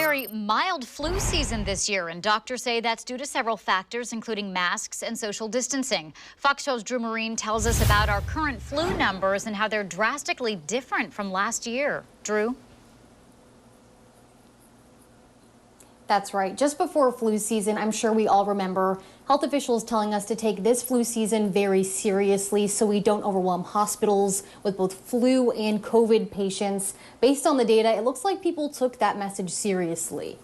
very mild flu season this year, and doctors say that's due to several factors, including masks and social distancing. Fox 12's Drew Marine tells us about our current flu numbers and how they're drastically different from last year. Drew? That's right. Just before flu season, I'm sure we all remember health officials telling us to take this flu season very seriously so we don't overwhelm hospitals with both flu and COVID patients. Based on the data, it looks like people took that message seriously.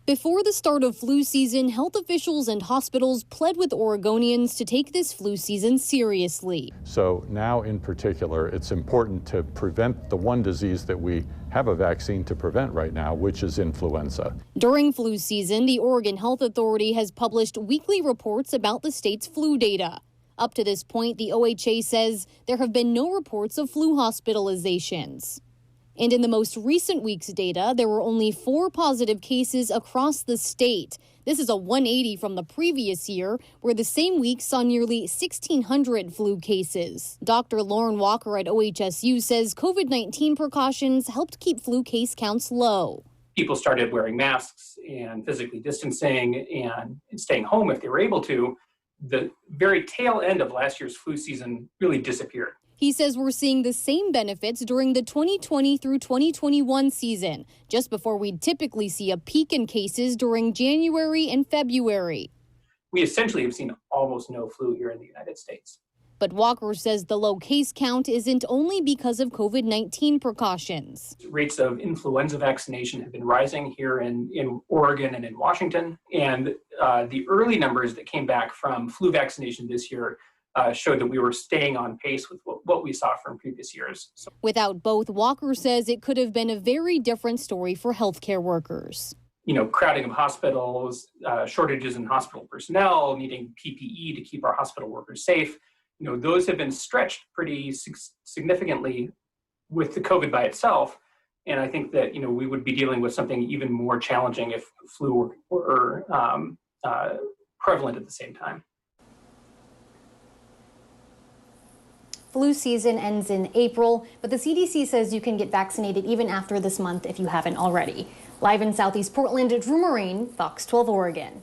Before the start of flu season, health officials and hospitals pled with Oregonians to take this flu season seriously. So now in particular, it's important to prevent the one disease that we have a vaccine to prevent right now, which is influenza. During flu season, the Oregon Health Authority has published weekly reports about the state's flu data. Up to this point, the OHA says there have been no reports of flu hospitalizations. And in the most recent week's data, there were only 4 positive cases across the state. This is a 180 from the previous year, where the same week saw nearly 1,600 flu cases. Dr. Lauren Walker at OHSU says COVID-19 precautions helped keep flu case counts low. People started wearing masks and physically distancing and staying home if they were able to. The very tail end of last year's flu season really disappeared. He says we're seeing the same benefits during the 2020 through 2021 season, just before we'd typically see a peak in cases during January and February. We essentially have seen almost no flu here in the United States. But Walker says the low case count isn't only because of COVID-19 precautions. Rates of influenza vaccination have been rising here in Oregon and in Washington. And the early numbers that came back from flu vaccination this year showed that we were staying on pace with what we saw from previous years. Without both, Walker says it could have been a very different story for healthcare workers. You know, crowding of hospitals, shortages in hospital personnel, needing PPE to keep our hospital workers safe. You know, those have been stretched pretty significantly with the COVID by itself. And I think that, you know, we would be dealing with something even more challenging if flu were prevalent at the same time. Flu season ends in April, but the CDC says you can get vaccinated even after this month if you haven't already. Live in Southeast Portland, Drew Marine, Fox 12 Oregon.